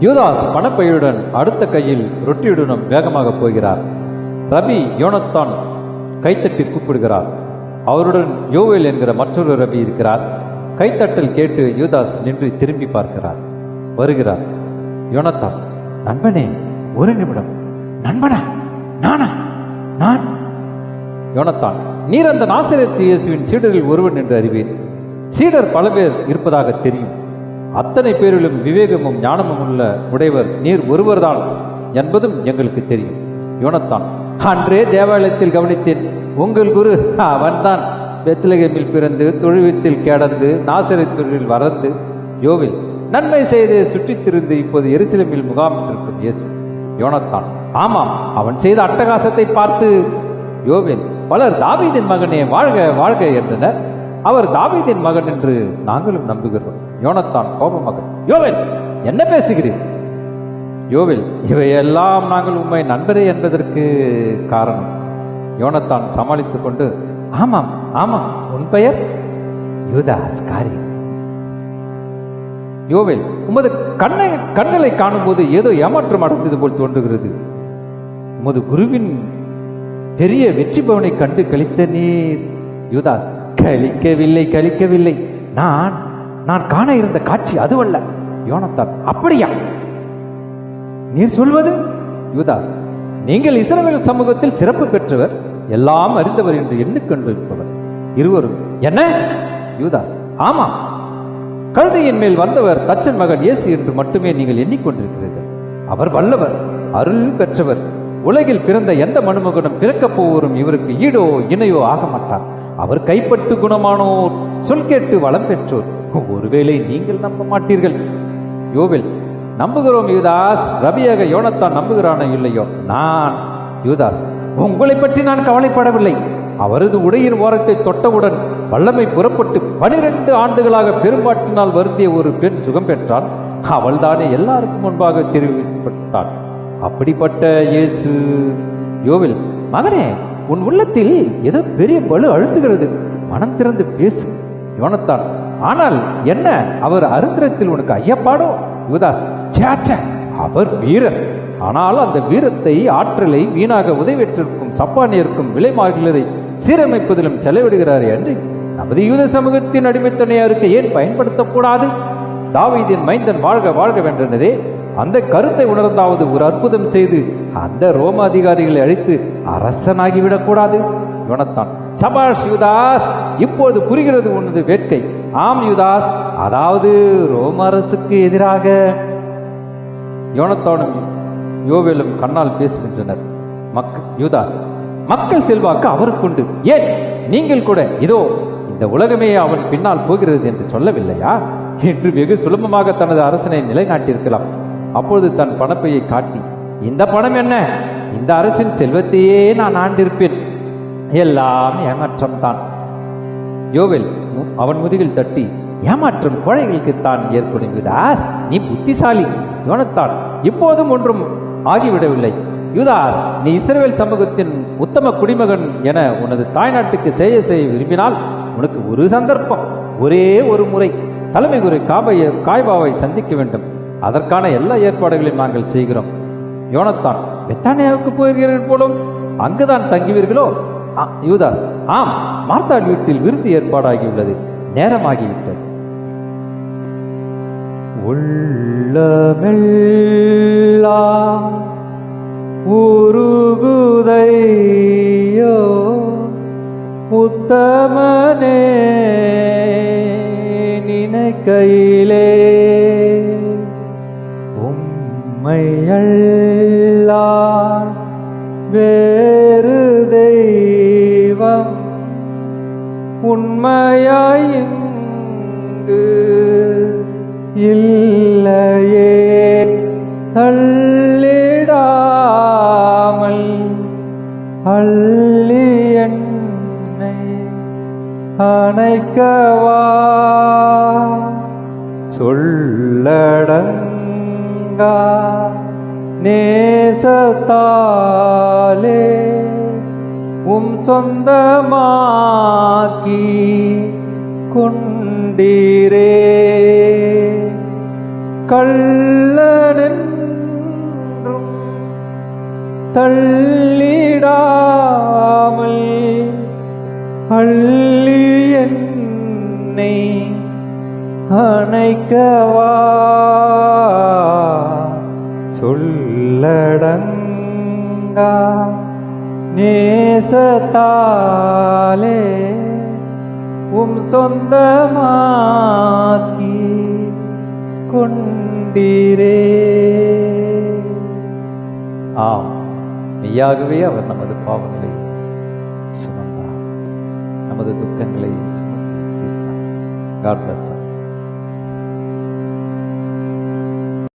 யூதாஸ் பணப்பையுடன் அடுத்த கையில் ரொட்டியுடனும் வேகமாக போகிறார். ரபி யோனத்தான் கைத்தட்டி கூப்பிடுகிறார். அவருடன் யோவேல் என்கிற மற்றொரு ரபி இருக்கிறார். கைத்தட்டல் கேட்டு யூதாஸ் நின்று திரும்பி பார்க்கிறார். வருகிறார். யோனத்தான், நண்பனே, ஒரு நிமிடம். நண்பனா? நானா? நான்? யோனத்தான், நீர் அந்த நாசரேத்து இயேசுவின் சீடரில் ஒருவன் என்று அறிவேன். சீடர் பல பேர் இருப்பதாக தெரியும். அத்தனை பேரிலும் விவேகமும் ஞானமும் உடையவர் நீர் ஒருவர்தான் என்பதும் எங்களுக்கு தெரியும். யோனத்தான், அன்றே தேவாலயத்தில் கவனித்தேன். உங்கள் குரு அவன்தான். பெத்லகேமில் பிறந்து தொழுவத்தில் கிடந்து நாசரேத்தில் வளர்ந்து. யோவேல், நன்மை செய்து சுற்றித் திரிந்து இப்போது எருசலேமில் முகாமிட்டிருக்கும் இயேசு. யோனத்தான், ஆமாம், அவன் செய்த அட்டகாசத்தை பார்த்து. யோவேல், பலர் தாவீதின் மகனே வாழ்க வாழ்க என்றனர். அவர் தாவீதின் மகன் என்று நாங்களும் நம்புகிறோம். யோனத்தான் கோபமாக, யோவேல், என்ன பேசுகிறீர்? யோவேல், இவையெல்லாம் நாங்கள் உண்மை நண்பரே என்பதற்கு காரணம். யோனத்தான் சமாளித்துக் கொண்டு, ஆமாம் ஆமாம், உன் பெயர் யூதாஸ் காரி. யோவேல், உமது கண்களை காணும் போது ஏதோ ஏமாற்றம் அடைந்தது போல் தோன்றுகிறது. உமது குருவின் பெரிய வெற்றி பவனை கண்டு கழித்த நீர். யூதாஸ், கழிக்கவில்லை. நான் காண இருந்த காட்சி அதுவல்ல. யோனத்தான், அப்படியா நீர் சொல்வது? யூதாஸ், நீங்கள் இஸ்ரவேல் சமூகத்தில் சிறப்பு பெற்றவர், எல்லாம் அறிந்தவர் என்று எண்ணிக்கொண்டிருப்பவர். இருவரும், என்ன? யூதாஸ், ஆமாம், கழுதையின் மேல் வந்தவர் தச்சன் மகன் இயேசு என்று மட்டுமே நீங்கள் எண்ணிக்கொண்டிருக்கிறீர்கள். அவர் வல்லவர், அருள் பெற்றவர். உலகில் பிறந்த எந்த மனுமகனும் பிறக்கப் போவோரும் இவருக்கு ஈடோ இணையோ ஆக மாட்டார். அவர் கைப்பட்டு குணமானோர், சொல் கேட்டு வளம் பெற்றோர். ஒருவேளை நீங்கள் நம்ப மாட்டீர்கள். யோவேல், நம்புகிறோம் யூதாஸ். ரபியாக யோனத்தான் நம்புகிறானோ இல்லையோ? நான். யூதாஸ், உங்களை பற்றி நான் கவலைப்படவில்லை. அவரது உடையின் ஓரத்தை தொட்டவுடன் வல்லமை புறப்பட்டு 12 ஆண்டுகளாக பெரும்பாட்டினால் வருந்திய ஒரு பெண் சுகம் பெற்றாள். அவள் தானே எல்லாருக்கும் முன்பாக தெரிவிக்கப்பட்டாள். அப்படிப்பட்ட இயேசு. யோவேல், மகனே, உன் உள்ளத்தில் ஏதோ பெரிய பலு அழுத்துகிறது. மனம் திறந்து பேசு. யோனத்தான், ஆனால் என்ன, அவர் அருந்திரத்தில் உனக்கு ஐயப்பாடோ? யூதாஸ், சேச்ச, அவர் வீரர். ஆனால் அந்த வீரத்தை, ஆற்றலை வீணாக உதவியற்றிருக்கும் சப்பானியருக்கும் விலைமாகிலரை சீரமைப்பதிலும் செலவிடுகிறாரே அன்றி நமது யூத சமூகத்தின் அடிமைத்தனையாருக்கு ஏன் பயன்படுத்தக்கூடாது? தாவீதின் மைந்தன் வாழ்க வாழ்க வென்றனரே, அந்த கருத்தை உணர்ந்தாவது ஒரு அற்புதம் செய்து அந்த ரோம அதிகாரிகளை அழித்து அரசனாகிவிடக்கூடாது. யோனத்தான், சபாஷ் யூதாஸ், இப்போது புரிகிறது உனது வேட்கை. ஆம் யூதாஸ், அதாவது ரோம அரசுக்கு எதிராக. யோனத்தானும் யோவேலும் கண்ணால் பேசுகின்றனர். யூதாஸ், மக்கள் செல்வாக்கு அவருக்குண்டு. ஏன் நீங்கள் கூட இதோ இந்த உலகமே அவன் பின்னால் போகிறது என்று சொல்லவில்லையா என்று வெகு சுலபமாக தனது அரசனை நிலைநாட்டியிருக்கலாம். அப்பொழுது தன் பணப்பையை காட்டி, இந்த பணம் என்ன? இந்த அரசின் செல்வத்தையே நான் ஆண்டிருப்பேன். எல்லாம் ஏமாற்றம் தான். யோவேல் அவன் முதுகில் தட்டி, ஏமாற்றம் கோழைகளுக்குத்தான் ஏற்படும் யூதாஸ், நீ புத்திசாலி. யோனத்தான், இப்போதும் ஒன்றும் ஆகிவிடவில்லை. யூதாஸ், நீ இஸ்ரவேல் சமூகத்தின் உத்தம குடிமகன் என உனது தாய்நாட்டுக்கு செய்ய விரும்பினால் உனக்கு ஒரு சந்தர்ப்பம், ஒரே ஒரு முறை தலைமை குரு காய்பாவை சந்திக்க வேண்டும். அதற்கான எல்லா ஏற்பாடுகளையும் நாங்கள் செய்கிறோம். யோனத்தான், பெத்தானியாவுக்கு போகிறீர்கள் போலும், அங்குதான் தங்குவீர்களோ? யூதாஸ், ஆம், மார்த்தாள் வீட்டில் விருந்து ஏற்பாடாகியுள்ளது, நேரமாகிவிட்டது. உள்ளமெல்லாம் உருகுதையோ உத்தமனே நினைக்கையிலே, உம்மையல்லால் வேறு தெய்வம் உண்மையாய் இங்கு இல்லையே. தள்ளிடாமல் அள்ளி என்னை அணைக்கவா, சொல்லடங்கா நேசத்தாலே சொந்தமாக்கி கொண்டீரே. கள்ளனென் தள்ளிடாமல் அள்ளி என்னை அணைக்கவா சொல்லடங்கா நேசத்தாலே சொந்தமாக்கி கொண்டீரே. ஆம், மெய்யாகவே அவர் நமது பாவங்களை சுமந்தார், நமது துக்கங்களை சுமந்து தீர்த்தார். God bless us.